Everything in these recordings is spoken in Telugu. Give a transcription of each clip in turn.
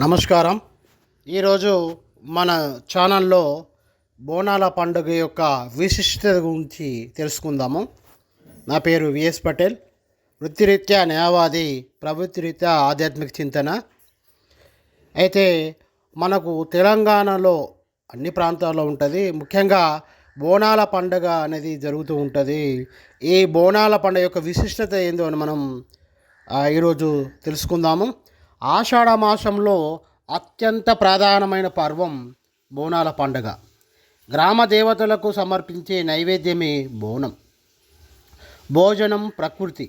నమస్కారం. ఈరోజు మన ఛానల్లో బోనాల పండుగ యొక్క విశిష్టత గురించి తెలుసుకుందాము. నా పేరు విఎస్ పటేల్. వృత్తిరీత్యా న్యాయవాది, ప్రవృత్తిరీత్యా ఆధ్యాత్మిక చింతన. అయితే మనకు తెలంగాణలో అన్ని ప్రాంతాల్లో ఉంటుంది. ముఖ్యంగా బోనాల పండుగ అనేది జరుగుతూ ఉంటుంది. ఈ బోనాల పండుగ యొక్క విశిష్టత ఏందో అని మనం ఈరోజు తెలుసుకుందాము. ఆషాఢ మాసంలో అత్యంత ప్రధానమైన పర్వం బోనాల పండుగ. గ్రామ దేవతలకు సమర్పించే నైవేద్యమే బోనం. భోజనం ప్రకృతి,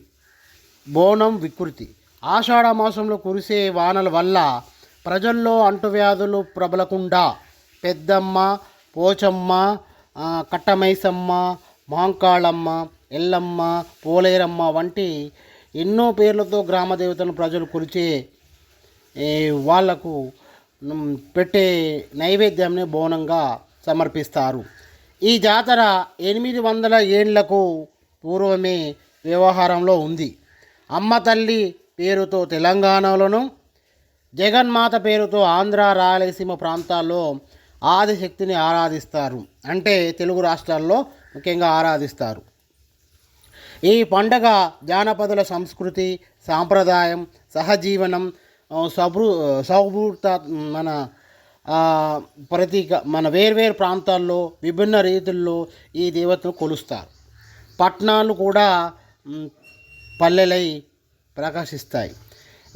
బోనం వికృతి. ఆషాఢ మాసంలో కురిసే వానల వల్ల ప్రజల్లో అంటువ్యాధులు ప్రబలకుండా పెద్దమ్మ, పోచమ్మ, కట్టమైసమ్మ, మాంకాళమ్మ, ఎల్లమ్మ, పోలేరమ్మ వంటి ఎన్నో పేర్లతో గ్రామ దేవతలను ప్రజలు కొలిచే వాళ్లకు పెట్టే నైవేద్యాన్ని బోనంగా సమర్పిస్తారు. ఈ జాతర 800 ఏళ్లకు పూర్వమే వ్యవహారంలో ఉంది. అమ్మ తల్లి పేరుతో తెలంగాణలోను, జగన్మాత పేరుతో ఆంధ్ర, రాయలసీమ ప్రాంతాల్లో ఆదిశక్తిని ఆరాధిస్తారు. అంటే తెలుగు రాష్ట్రాల్లో ముఖ్యంగా ఆరాధిస్తారు. ఈ పండగ జానపదుల సంస్కృతి, సాంప్రదాయం, సహజీవనం, సౌభృత మన ప్రతీక. మన వేర్వేరు ప్రాంతాల్లో విభిన్న రీతుల్లో ఈ దేవతను కొలుస్తారు. పట్టణాలు కూడా పల్లెలై ప్రకాశిస్తాయి.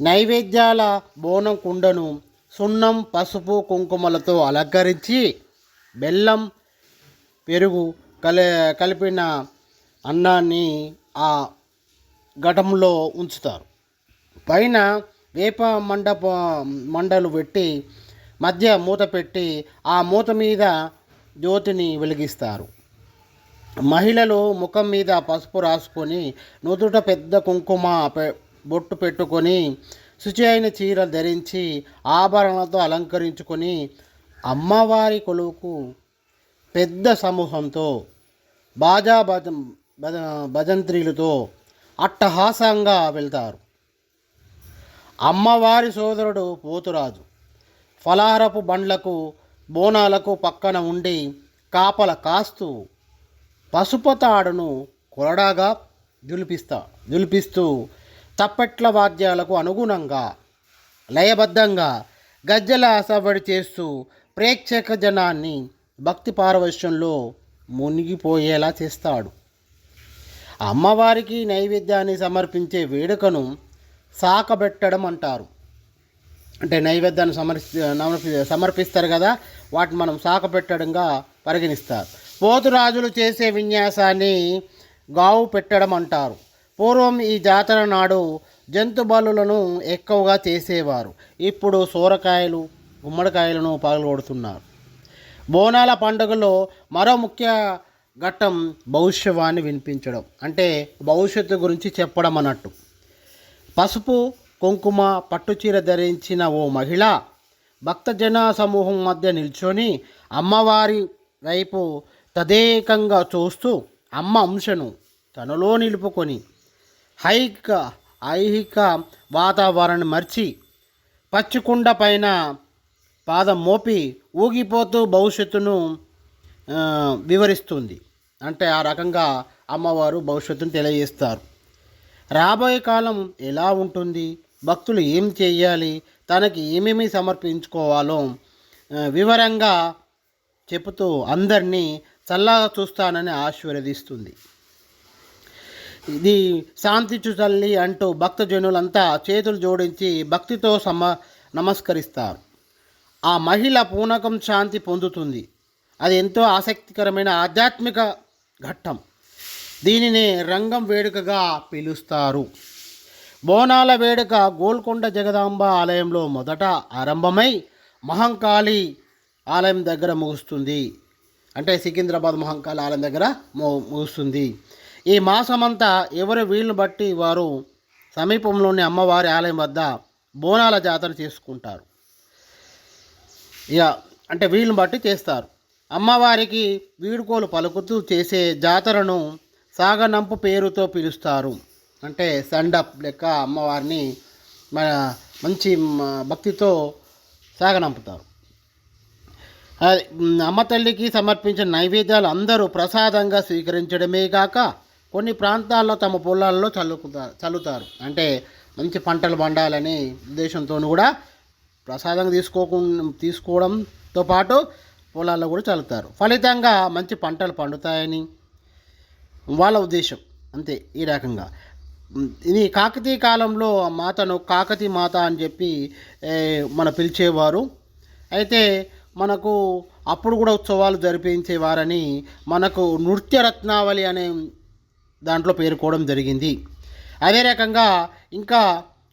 నైవేద్యాల బోనం కుండను సున్నం, పసుపు, కుంకుమలతో అలంకరించి బెల్లం, పెరుగు కలిపిన అన్నాన్ని ఆ ఘటంలో ఉంచుతారు. పైన వేప మండలు పెట్టి మధ్య మూత పెట్టి ఆ మూత మీద జ్యోతిని వెలిగిస్తారు. మహిళలు ముఖం మీద పసుపు రాసుకొని, నుదుట పెద్ద కుంకుమ బొట్టు పెట్టుకొని, శుచి అయిన చీర ధరించి, ఆభరణలతో అలంకరించుకొని అమ్మవారి కొలువుకు పెద్ద సమూహంతో బాజా భజంత్రీలతో అట్టహాసంగా వెళ్తారు. అమ్మవారి సోదరుడు పోతురాజు ఫలారపు బండ్లకు, బోనాలకు పక్కన ఉండి కాపల కాస్తూ పసుపు తాడును కొరడాగా దులిపిస్తూ తప్పెట్ల వాద్యాలకు అనుగుణంగా లయబద్ధంగా గజ్జల సవడి చేస్తూ ప్రేక్షక జనాన్ని భక్తి పారవశ్యంలో మునిగిపోయేలా చేస్తాడు. అమ్మవారికి నైవేద్యాన్ని సమర్పించే వేడుకను సాకబెట్టడం అంటారు. అంటే నైవేద్యాన్ని సమర్పిస్తారు కదా, వాటిని మనం సాకబెట్టడంగా పరిగణిస్తారు. పోతురాజులు చేసే విన్యాసాన్ని గావు పెట్టడం అంటారు. పూర్వం ఈ జాతర నాడు జంతు బలులను ఎక్కువగా చేసేవారు. ఇప్పుడు సోరకాయలు, గుమ్మడికాయలను పగలగొడుతున్నారు. బోనాల పండుగలో మరో ముఖ్య ఘట్టం భవిష్యవాణి వినిపించడం. అంటే భవిష్యత్తు గురించి చెప్పడం అన్నట్టు. పసుపు, కుంకుమ, పట్టుచీర ధరించిన ఓ మహిళ భక్తజన సమూహం మధ్య నిల్చొని అమ్మవారి వైపు తదేకంగా చూస్తూ అమ్మ అంశను తనలో నిలుపుకొని ఐహిక వాతావరణాన్ని మర్చి పచ్చికుండ పైన పాదం మోపి ఊగిపోతూ భవిష్యత్తును వివరిస్తుంది. అంటే ఆ రకంగా అమ్మవారు భవిష్యత్తును తెలియజేస్తారు. రాబోయే కాలం ఎలా ఉంటుంది, భక్తులు ఏం చేయాలి, తనకి ఏమేమి సమర్పించుకోవాలో వివరంగా చెబుతూ అందరినీ చల్లగా చూస్తానని ఆశీర్వదిస్తుంది. ఇది శాంతించు తల్లి అంటూ భక్తజనులంతా చేతులు జోడించి భక్తితో నమస్కరిస్తారు. ఆ మహిళ పూనకం శాంతి పొందుతుంది. అది ఎంతో ఆసక్తికరమైన ఆధ్యాత్మిక ఘట్టం. దీనిని రంగం వేడుకగా పిలుస్తారు. బోనాల వేడుక గోల్కొండ జగదాంబ ఆలయంలో మొదట ఆరంభమై మహంకాళి ఆలయం దగ్గర ముగుస్తుంది. అంటే సికింద్రాబాద్ మహంకాళి ఆలయం దగ్గర ముగుస్తుంది. ఈ మాసమంతా ఎవరి వీలును బట్టి వారు సమీపంలోని అమ్మవారి ఆలయం వద్ద బోనాల జాతర చేసుకుంటారు. ఇక అంటే వీలును బట్టి చేస్తారు. అమ్మవారికి వీడుకోలు పలుకుతూ చేసే జాతరను సాగనంపు పేరుతో పిలుస్తారు. అంటే సండప్ లెక్క అమ్మవారిని మంచి భక్తితో సాగనంపుతారు. అమ్మ తల్లికి సమర్పించిన నైవేద్యాలు అందరూ ప్రసాదంగా స్వీకరించడమే కాక కొన్ని ప్రాంతాల్లో తమ పొలాల్లో చల్లుతారు. అంటే మంచి పంటలు పండాలని ఉద్దేశంతో కూడా ప్రసాదంగా తీసుకోవడంతో పాటు పొలాల్లో కూడా చల్లుతారు. ఫలితంగా మంచి పంటలు పండుతాయని వాళ్ళ ఉద్దేశం. అంతే. ఈ రకంగా ఇది కాకతీయ కాలంలో మాతను కాకతీ మాత అని చెప్పి పిలిచేవారు. అయితే మనకు అప్పుడు కూడా ఉత్సవాలు జరిపించేవారని మనకు నృత్యరత్నావళి అనే దాంట్లో పేర్కోవడం జరిగింది. అదే రకంగా ఇంకా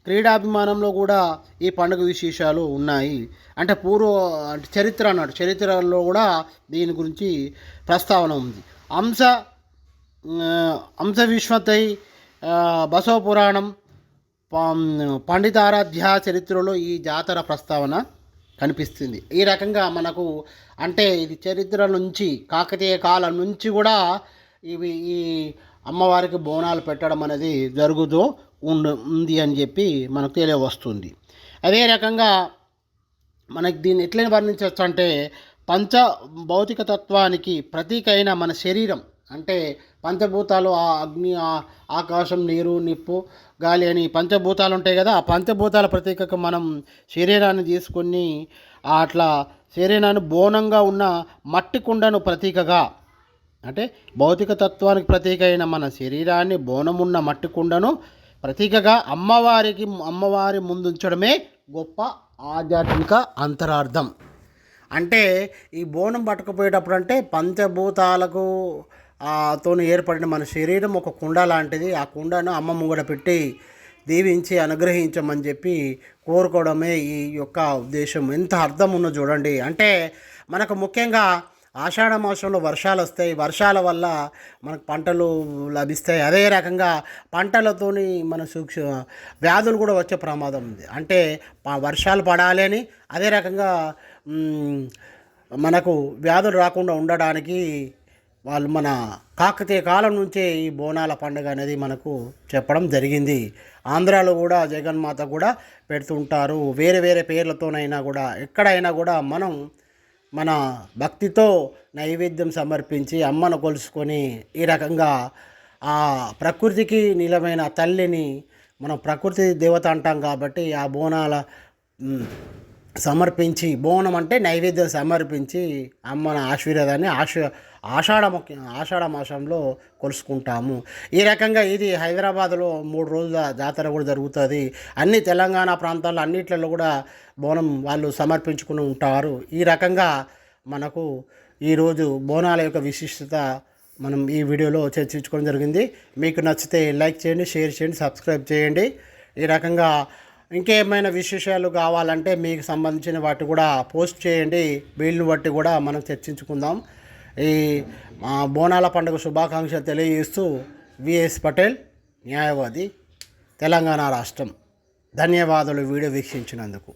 క్రీడాభిమానంలో కూడా ఈ పండుగ విశేషాలు ఉన్నాయి. అంటే చరిత్ర అన్నాడు, చరిత్రలో కూడా దీని గురించి ప్రస్తావన ఉంది. అంశ విశ్వతై బసవ పురాణం పండితారాధ్య చరిత్రలో ఈ జాతర ప్రస్తావన కనిపిస్తుంది. ఈ రకంగా మనకు అంటే ఇది చరిత్ర నుంచి కాకతీయ కాలం నుంచి కూడా ఈ అమ్మవారికి బోనాలు పెట్టడం అనేది జరుగుతూ ఉంది అని చెప్పి మనకు తెలియవస్తుంది. అదే రకంగా మనకి దీన్ని ఎట్లనే వర్ణించవచ్చు అంటే భౌతిక తత్వానికి ప్రతీక అయిన మన శరీరం, అంటే పంచభూతాలు, అగ్ని, ఆకాశం, నీరు, నిప్పు, గాలి అని పంచభూతాలు ఉంటాయి కదా. ఆ పంచభూతాల ప్రతీకకు మనం శరీరాన్ని తీసుకొని అట్లా శరీరాన్ని బోనంగా ఉన్న మట్టి కుండను ప్రతీకగా, అంటే భౌతిక తత్వానికి ప్రతీక అయిన మన శరీరాన్ని బోనమున్న మట్టి కుండను ప్రతీకగా అమ్మవారి ముందుంచడమే గొప్ప ఆధ్యాత్మిక అంతరార్థం. అంటే ఈ బోనం పట్టుకుపోయేటప్పుడు అంటే పంచభూతాలకు తోని ఏర్పడిన మన శరీరం ఒక కుండ లాంటిది. ఆ కుండను అమ్మ ముంగడ పెట్టి దీవించి అనుగ్రహించమని చెప్పి కోరుకోవడమే ఈ యొక్క ఉద్దేశం. ఎంత అర్థం ఉందో చూడండి. అంటే మనకు ముఖ్యంగా ఆషాఢ మాసంలో వర్షాలు వస్తాయి. వర్షాల వల్ల మనకు పంటలు లభిస్తాయి. అదే రకంగా పంటలతోని మన వ్యాధులు కూడా వచ్చే ప్రమాదం ఉంది. అంటే వర్షాలు పడాలి అని, అదే రకంగా మనకు వ్యాధులు రాకుండా ఉండడానికి వాళ్ళు మన కాకతీయ కాలం నుంచే ఈ బోనాల పండుగ అనేది మనకు చెప్పడం జరిగింది. ఆంధ్రాలో కూడా జగన్మాత కూడా పెడుతుంటారు. వేరే వేరే పేర్లతోనైనా కూడా ఎక్కడైనా కూడా మనం మన భక్తితో నైవేద్యం సమర్పించి అమ్మను కొలుసుకొని ఈ రకంగా ఆ ప్రకృతికి నిలమైన తల్లిని మనం ప్రకృతి దేవత అంటాం కాబట్టి ఆ బోనాల సమర్పించి, బోనం అంటే నైవేద్యం సమర్పించి అమ్మన ఆశీర్వాదాన్ని ఆషాఢ మాసంలో కొలుసుకుంటాము. ఈ రకంగా ఇది హైదరాబాద్లో 3 రోజుల జాతర కూడా జరుగుతుంది. అన్ని తెలంగాణ ప్రాంతాల్లో అన్నిట్లలో కూడా బోనం వాళ్ళు సమర్పించుకుని ఉంటారు. ఈ రకంగా మనకు ఈరోజు బోనాల యొక్క విశిష్టత మనం ఈ వీడియోలో చర్చించుకోవడం జరిగింది. మీకు నచ్చితే లైక్ చేయండి, షేర్ చేయండి, సబ్స్క్రైబ్ చేయండి. ఈ రకంగా ఇంకేమైనా విశేషాలు కావాలంటే మీకు సంబంధించిన వాటి కూడా పోస్ట్ చేయండి. వీళ్ళని బట్టి కూడా మనం చర్చించుకుందాం. ఈ బోనాల పండుగ శుభాకాంక్షలు తెలియజేస్తూ విఎస్ పటేల్, న్యాయవాది, తెలంగాణ రాష్ట్రం. ధన్యవాదాలు వీడియో వీక్షించినందుకు.